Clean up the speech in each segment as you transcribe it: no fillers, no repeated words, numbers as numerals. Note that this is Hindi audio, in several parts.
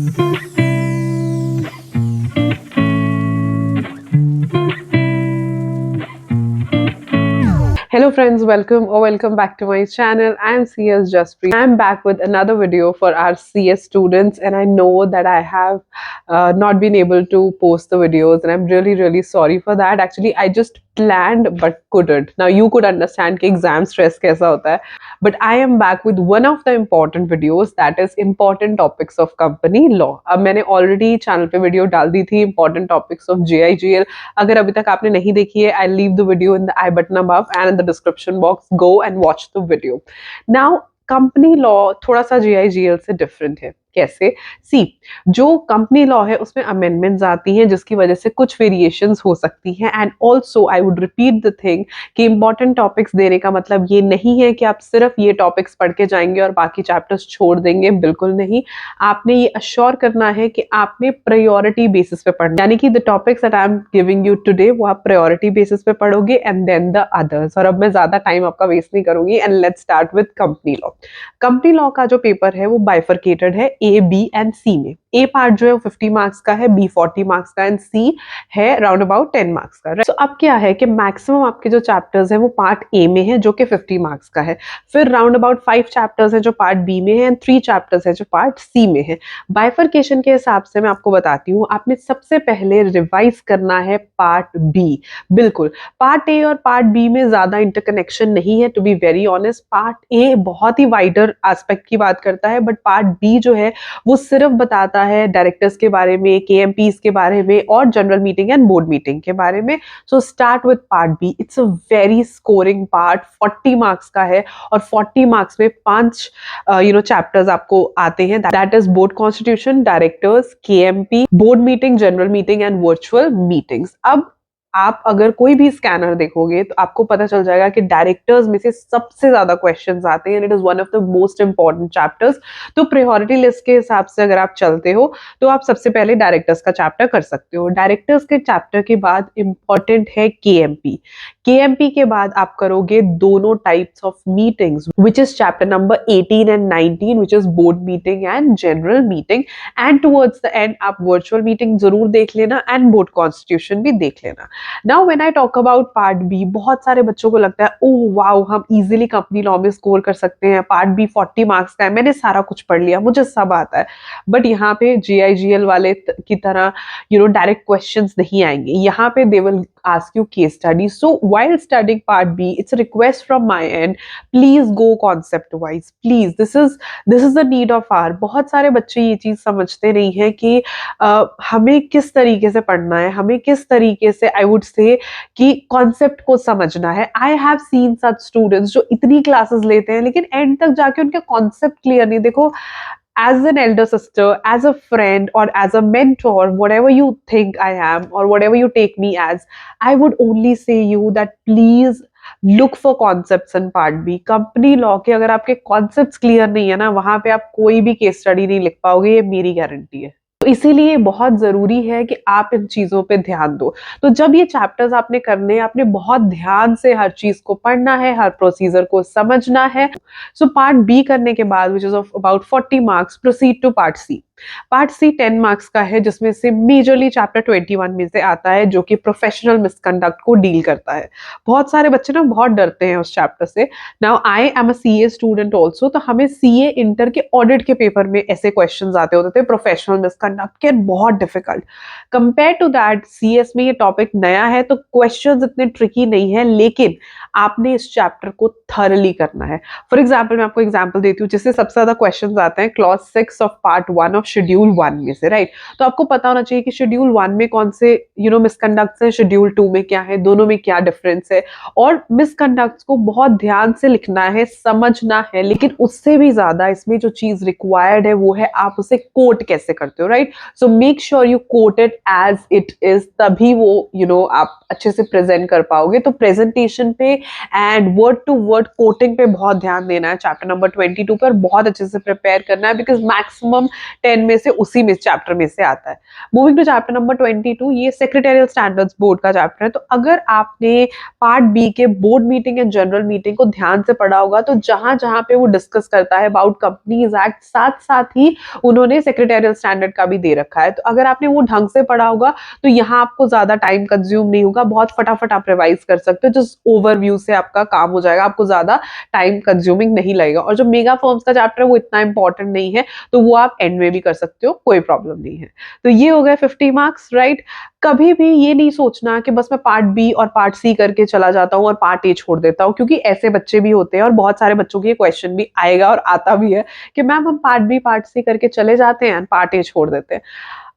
Hello friends, welcome back to my channel. I am CS Jaspreet. I am back with another video for our CS students, and I know that I have not been able to post the videos, and I'm really sorry for that. Actually, I just planned but couldn't. Now you could understand कि exam stress कैसा होता है, but I am back with one of the important videos, that is important topics of company law. अब मैंने already channel पे video डाल दी थी important topics of JIGL. अगर अभी तक आपने नहीं देखी है, I'll leave the video in the I button above and in the description box. Go and watch the video. Now company law थोड़ा सा JIGL से डिफरेंट है. कैसे? सी, जो कंपनी लॉ है उसमें अमेंडमेंट्स आती हैं जिसकी वजह से कुछ वेरिएशंस हो सकती हैं. And also I would repeat the thing कि इंपॉर्टेंट टॉपिक्स देने का मतलब ये नहीं है कि आप सिर्फ ये टॉपिक्स पढ़ के जाएंगे और बाकी चैप्टर्स छोड़ देंगे. बिल्कुल नहीं. आपने ये अश्योर करना है कि आपने प्रायोरिटी बेसिस पे पढ़ना, यानी कि the topics that I am giving you today वो आप प्रायोरिटी बेसिस पे पढ़ोगे एंड देन द अदर्स. और अब मैं ज्यादा टाइम आपका वेस्ट नहीं करूंगी and let's start with company law. Company law का जो पेपर है वो बाइफर्केटेड है ए, बी एंड सी में. ए पार्ट जो है वो 50 मार्क्स का है, बी 40 मार्क्स का एंड सी है राउंड अबाउट 10 मार्क्स का. सो अब क्या है कि मैक्सिमम आपके जो चैप्टर्स हैं वो पार्ट ए में है जो कि 50 मार्क्स का है. फिर राउंड अबाउट 5 चैप्टर्स हैं जो पार्ट बी में है एंड 3 चैप्टर्स हैं जो पार्ट सी में है. बाइफर्केशन के हिसाब से मैं आपको बताती हूँ, आपने सबसे पहले रिवाइज करना है पार्ट बी. बिल्कुल, पार्ट ए और पार्ट बी में ज्यादा इंटरकनेक्शन नहीं है. To be very honest, part A बहुत ही वाइडर एस्पेक्ट की बात करता है, बट पार्ट बी जो है वो सिर्फ बताता है डायरेक्टर्स के बारे में, KMPs के बारे में और general meeting and board meeting के बारे में. So start with part B. It's a very scoring part, 40 marks का है और 40 मार्क्स में 5 चैप्टर्स आपको आते हैं. That is board constitution, directors, KMP, board meeting, general meeting and virtual meetings. अब आप अगर कोई भी स्कैनर देखोगे तो आपको पता चल जाएगा कि डायरेक्टर्स में से सबसे ज्यादा क्वेश्चंस आते हैं. It is one of the most important chapters. तो प्रायोरिटी लिस्ट के हिसाब से अगर आप चलते हो तो आप सबसे पहले डायरेक्टर्स का चैप्टर कर सकते हो. डायरेक्टर्स के चैप्टर के बाद इंपॉर्टेंट है KMP. KMP के बाद आप करोगे दोनों types of meetings, which is chapter number 18 and 19, which is board meeting and general meeting. And towards the end आप वर्चुअल मीटिंग जरूर देख लेना एंड बोर्ड कॉन्स्टिट्यूशन भी देख लेना. Now when I talk about part B, बहुत सारे बच्चों को लगता है ओह वाओ हम इजीली कंपनी लॉ में स्कोर कर सकते हैं, पार्ट बी 40 मार्क्स का है, मैंने सारा कुछ पढ़ लिया, मुझे सब आता है. बट यहाँ पे JIGL वाले की तरह डायरेक्ट क्वेश्चंस नहीं आएंगे. यहाँ पे they will ask you case study. So while studying part B, it's a request from my end, please go concept wise. Please, this is the need of hour. बहुत सारे बच्चे ये चीज समझते नहीं है कि हमें किस तरीके से पढ़ना है, हमें किस तरीके से आई वुड से कि कॉन्सेप्ट को समझना है. I have seen such students जो इतनी क्लासेस लेते हैं लेकिन एंड तक जाके उनके कॉन्सेप्ट क्लियर नहीं. देखो, as an elder sister, as a friend, or as a mentor, whatever you think I am, or whatever you take me as, I would only say you that please look for concepts in part B. Company law के अगर आपके कॉन्सेप्ट्स क्लियर नहीं है ना, वहां पे आप कोई भी केस स्टडी नहीं लिख पाओगे, ये मेरी गारंटी है. तो इसीलिए बहुत जरूरी है कि आप इन चीजों पे ध्यान दो. तो जब ये चैप्टर्स आपने करने हैं, आपने बहुत ध्यान से हर चीज को पढ़ना है, हर प्रोसीजर को समझना है. सो पार्ट बी करने के बाद, which is of about 40 marks, proceed to part C. Part C 10 marks का है जिसमें से मेजरली चैप्टर 21 में से आता है जो कि प्रोफेशनल मिसकंडक्ट को डील करता है. बहुत सारे बच्चे ना बहुत डरते हैं उस चैप्टर से. Now I am a CA student also, तो हमें CA इंटर के ऑडिट के पेपर में ऐसे क्वेश्चंस आते होते थे प्रोफेशनल मिसकंडक्ट के, बहुत difficult. Compare to that CS में ये टॉपिक नया है तो क्वेश्चंस इतने ट्रिकी नहीं है, लेकिन आपने इस चैप्टर को थरली करना है. फॉर एग्जाम्पल, मैं आपको एग्जाम्पल देती हूँ जिससे सबसे ज्यादा क्वेश्चंस आते हैं clause 6 of part 1 of schedule 1 में से, राइट. तो आपको पता होना चाहिए कि शेड्यूल 1 में कौन से मिसकंडक्ट्स हैं, शेड्यूल 2 में क्या है, दोनों में क्या डिफरेंस है. और मिसकंडक्ट्स को बहुत ध्यान से लिखना है, समझना है, लेकिन उससे भी ज्यादा इसमें जो चीज रिक्वायर्ड है वो है आप उसे कोट कैसे करते हो, right. So make sure you quote it as it is, तभी वो आप अच्छे से प्रेजेंट कर पाओगे. तो प्रेजेंटेशन पे and word to word quoting पे बहुत ध्यान देना है. चैप्टर नंबर 22 पर बहुत अच्छे से प्रिपेयर करना है, बिकॉज मैक्सिमम 10 में से उसी में चैप्टर में से आता है। मूविंग टू चैप्टर नंबर 22, ये सेक्रेटेरियल स्टैंडर्ड्स बोर्ड का चैप्टर है। तो अगर आपने पार्ट बी के board meeting and general meeting को ध्यान से पढ़ा होगा, तो जहां जहां पे वो डिस्कस करता है अबाउट कंपनीज एक्ट, साथ साथ ही उन्होंने सेक्रेटेरियल स्टैंडर्ड का भी दे रखा है। तो अगर आपने वो ढंग से पढ़ा होगा तो यहाँ आपको ज्यादा टाइम कंज्यूम नहीं होगा, बहुत फटाफट आप रिवाइज कर सकते हो, जस्ट ओवरव्यू से आपका काम हो जाएगा, आपको ज्यादा टाइम कंज्यूमिंग नहीं लगेगा। और जो मेगा फर्म्स का चैप्टर है वो इतना इंपॉर्टेंट नहीं है, तो वो आप एंड में भी कर सकते हो, कोई प्रॉब्लम नहीं है। तो ये हो गए 50 मार्क्स, राइट। कभी भी ये नहीं सोचना कि बस मैं पार्ट बी और पार्ट सी करके चला जाता हूँ और पार्ट ए छोड़ देता हूँ, क्योंकि ऐसे बच्चे भी होते हैं और बहुत सारे बच्चों के ये क्वेश्चन भी आएगा और आता भी है कि मैम हम पार्ट बी पार्ट सी करके चले जाते हैं, पार्ट ए छोड़ देते हैं।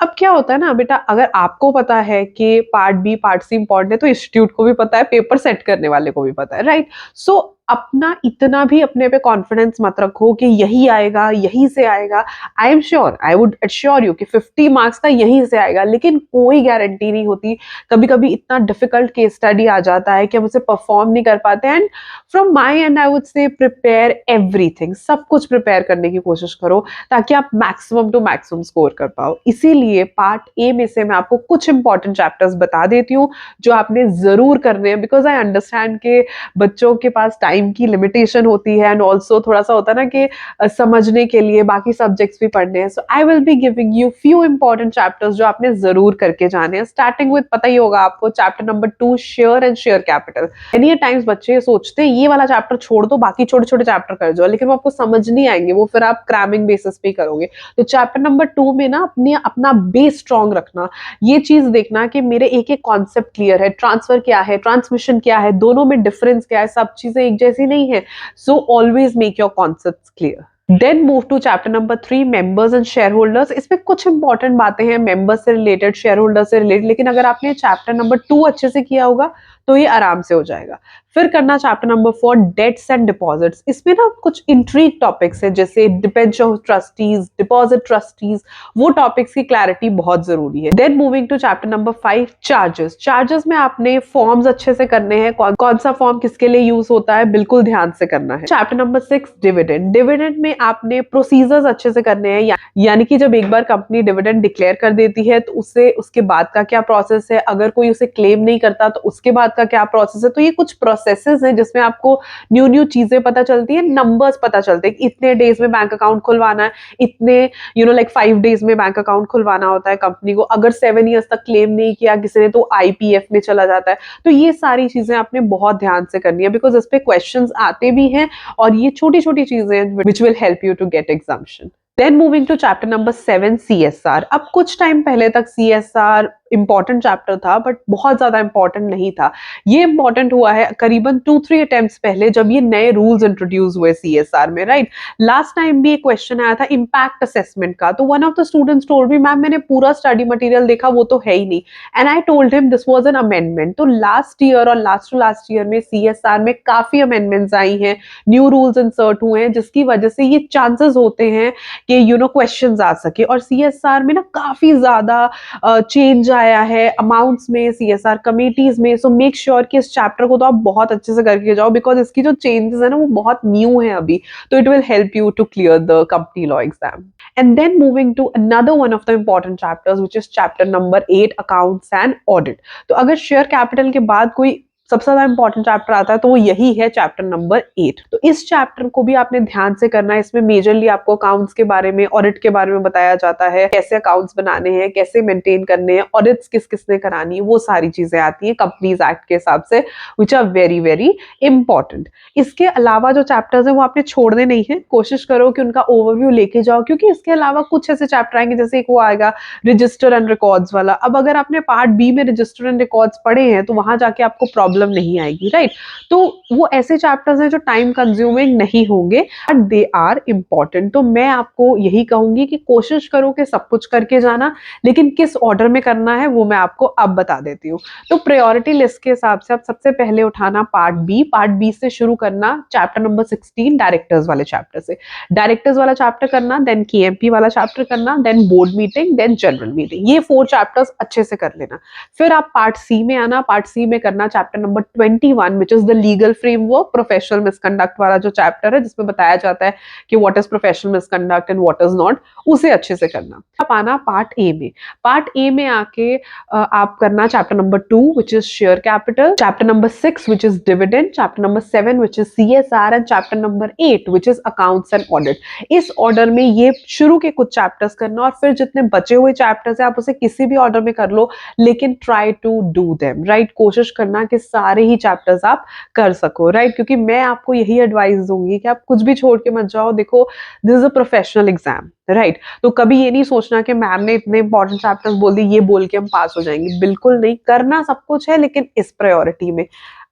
अब क्या होता है ना बेटा, अगर आपको पता है कि part B part C important है, तो इंस्टीट्यूट को भी पता है, पेपर सेट करने वाले को भी पता है, राइट। सो अपना इतना भी अपने पे कॉन्फिडेंस मत रखो कि यही आएगा, यहीं से आएगा। I am sure, I would assure you कि 50 मार्क्स का यहीं से आएगा, लेकिन कोई गारंटी नहीं होती। कभी कभी इतना डिफिकल्ट केस स्टडी आ जाता है कि हम उसे परफॉर्म नहीं कर पाते। And from my and I would say prepare everything, सब कुछ प्रिपेयर करने की कोशिश करो ताकि आप मैक्सिमम टू मैक्सिमम स्कोर कर पाओ। इसीलिए पार्ट ए में से मैं आपको कुछ इंपॉर्टेंट चैप्टर्स बता देती हूँ जो आपने जरूर करने हैं, बिकॉज आई अंडरस्टैंड के बच्चों के पास टाइम की लिमिटेशन होती है एंड ऑल्सो थोड़ा सा होता है ना कि समझने के लिए बाकी सब्जेक्ट्स भी पढ़ने हैं। So I will be giving you few important chapters जो आपने जरूर करके जाने हैं, स्टार्टिंग विद, पता ही होगा आपको, chapter number 2, share and share capital. Any times बच्चे सोचते हैं ये वाला चैप्टर छोड़ दो, बाकी छोटे छोटे चैप्टर कर जाओ, लेकिन वो आपको समझ नहीं आएंगे, वो फिर आप क्रैमिंग बेसिस पे करोगे। तो चैप्टर नंबर 2 में ना अपना बेस स्ट्रॉन्ग रखना, ये चीज देखना कि मेरे एक एक कॉन्सेप्ट क्लियर है, ट्रांसफर क्या है, ट्रांसमिशन क्या है, दोनों में डिफरेंस क्या है, सब चीजें एक जैसी नहीं है। So always make your concepts clear. Then move to chapter number 3, members and share holders. इसमें कुछ इंपॉर्टेंट बातें हैं मेंबर्स से रिलेटेड, शेयर होल्डर से रिलेटेड, लेकिन अगर आपने चैप्टर नंबर 2 अच्छे से किया होगा तो ये आराम से हो जाएगा। फिर करना chapter number 4, debts and deposits. इसमें ना कुछ इंट्रीग टॉपिक्स है, जैसे debenture of trustees, deposit trustees, वो टॉपिक्स की क्लैरिटी बहुत जरूरी है। Then moving to chapter number 5, charges. Charges में आपने फॉर्म्स अच्छे से करने हैं, कौन सा फॉर्म किसके लिए यूज होता है, बिल्कुल ध्यान से करना है। Chapter number 6, dividend. डिविडेंड में आपने प्रोसीजर्स अच्छे से करने हैं, यानी कि जब एक बार कंपनी डिविडेंड डिक्लेयर कर देती है तो उससे उसके बाद का क्या प्रोसेस है, अगर कोई उसे क्लेम नहीं करता तो उसके बाद का क्या प्रोसेस है। तो ये कुछ प्रोसेसेस हैं जिसमें आपको न्यू न्यू चीजें पता चलती है, नंबर्स पता चलते हैं, इतने डेज में बैंक अकाउंट खुलवाना है, इतने लाइक 5 डेज में बैंक अकाउंट खुलवाना होता है कंपनी को, अगर 7 ईयर्स तक क्लेम नहीं किया किसी ने तो आईपीएफ में चला जाता है। तो ये सारी चीजें आपने बहुत ध्यान से करनी है, बिकॉज इस पे क्वेश्चंस आते भी हैं और ये छोटी छोटी चीजें which will help you to get exemption. Then moving to chapter number 7, CSR. अब कुछ टाइम पहले तक सीएसआर इंपॉर्टेंट चैप्टर था, बट बहुत ज्यादा इंपॉर्टेंट नहीं था। ये इंपॉर्टेंट हुआ है करीबन 2-3 अटेम्प्ट्स पहले, जब ये नए रूल्स इंट्रोड्यूस हुए सीएसआर में, राइट। लास्ट टाइम भी एक क्वेश्चन आया था इम्पैक्ट असेसमेंट का, तो one of the students told me ma'am मैंने पूरा स्टडी मटेरियल देखा, वो तो है ही नहीं। And I told him this was an amendment. तो लास्ट ईयर और लास्ट टू लास्ट ईयर में सीएसआर में काफी अमेंडमेंट्स आई हैं, न्यू रूल्स इंसर्ट हुए हैं, जिसकी वजह से ये चांसेस होते हैं कि क्वेश्चंस आ सके। और सीएसआर में ना काफी ज्यादा चेंज आया है अमाउंट्स में, सीएसआर कमेटीज में। सो मेक श्योर कि इस चैप्टर को तो आप बहुत अच्छे से करके जाओ, बिकॉज इसकी जो चेंजेस है ना वो बहुत न्यू है अभी, तो it will help you to clear the company law exam. And then moving to another one of the important chapters, which is chapter number 8, accounts and audit. तो अगर शेयर कैपिटल के बाद कोई सबसे ज्यादा इंपॉर्टेंट चैप्टर आता है तो वो यही है, चैप्टर नंबर 8। तो इस चैप्टर को भी आपने ध्यान से करना है। इसमें मेजरली आपको अकाउंट्स के बारे में, ऑडिट के बारे में बताया जाता है, कैसे अकाउंट्स बनाने हैं, कैसे मेंटेन करने हैं, ऑडिट्स किस किसने करानी है, वो सारी चीजें आती हैं कंपनीज एक्ट के हिसाब से, which are very very important. इसके अलावा जो चैप्टर्स है वो आपने छोड़ने नहीं है, कोशिश करो कि उनका ओवरव्यू लेके जाओ, क्योंकि इसके अलावा कुछ ऐसे चैप्टर आएंगे, जैसे एक वो आएगा रजिस्टर एंड रिकॉर्ड्स वाला। अब अगर आपने पार्ट बी में रजिस्टर एंड रिकॉर्ड्स पढ़े हैं तो वहां जाके आपको प्रॉब्लम नहीं आएगी, राइट। तो वो ऐसे चैप्टर्स हैं जो टाइम कंज्यूमिंग नहीं होंगे, बट दे आर इंपॉर्टेंट। तो मैं आपको यही कहूंगी कि कोशिश करो कि सब कुछ करके जाना, लेकिन किस ऑर्डर में करना है वो मैं आपको अब बता देती हूँ। तो प्रायोरिटी लिस्ट के हिसाब से आप सबसे पहले उठाना पार्ट बी से शुरू करना चैप्टर नंबर 16, डायरेक्टर्स वाले चैप्टर से। डायरेक्टर्स वाला चैप्टर करना, देन केएमपी वाला चैप्टर करना, then board meeting, then general meeting. ये 4 चैप्टर्स अच्छे से कर लेना। फिर आप पार्ट सी में आना, पार्ट सी में करना chapter number 21 which is the legal framework, professional misconduct वाला जो चैप्टर है जिसमें बताया जाता है कि what is professional misconduct and what is not, उसे अच्छे से करना। आप आना पार्ट ए में। पार्ट ए में आके आप करना chapter number 2 which is share capital, chapter number 6 which is dividend, chapter number 7 which is CSR and chapter number 8 which is accounts and audit. इस ऑर्डर में ये शुरू के कुछ चैप्टर्स करना और फिर जितने बचे हुए चैप्टर्स है आप उसे किसी भी ऑर्डर में कर लो, लेकिन try to do them right. कोशिश करना कि सारे ही चैप्टर्स आप कर सको राइट, क्योंकि मैं आपको यही एडवाइस दूंगी कि आप कुछ भी छोड़ के मत जाओ। देखो, this is a professional exam right, तो कभी ये नहीं सोचना कि मैम ने इतने इंपॉर्टेंट चैप्टर्स बोल दिए, ये बोल के हम पास हो जाएंगे, बिल्कुल नहीं। करना सब कुछ है लेकिन इस प्रायोरिटी में।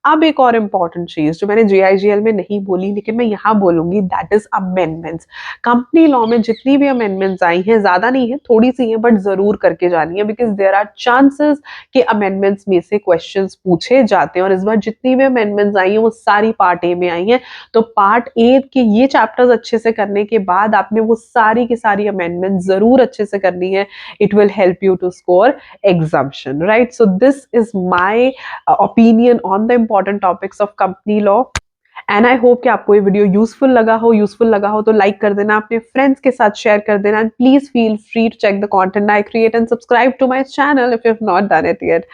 अब एक और इम्पॉर्टेंट चीज जो मैंने JIGL में नहीं बोली लेकिन मैं यहाँ बोलूंगी, that is amendments. Company law में जितनी भी अमेंडमेंट्स आई हैं, ज्यादा नहीं है, थोड़ी सी है, बट जरूर करके जानी है, बिकॉज देयर आर चांसेस कि अमेंडमेंट्स में से क्वेश्चंस पूछे जाते हैं। और इस बार जितनी भी अमेंडमेंट्स आई हैं वो सारी पार्ट ए में आई हैं, तो पार्ट ए के ये चैप्टर्स अच्छे से करने के बाद आपने वो सारी की सारी अमेंडमेंट जरूर अच्छे से करनी है। It will help you to score exemption right. So this is my opinion on the important topics of company law. And I hope कि आपको ये वीडियो यूजफुल लगा हो तो लाइक कर देना, अपने फ्रेंड्स के साथ शेयर कर देना, and please feel free to check the content I create and subscribe to my channel if you have not done it yet.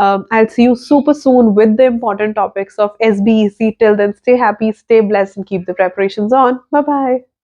I'll see you super soon with the important topics of SBEC. Till then, stay happy, stay blessed, and keep the preparations on. Bye bye.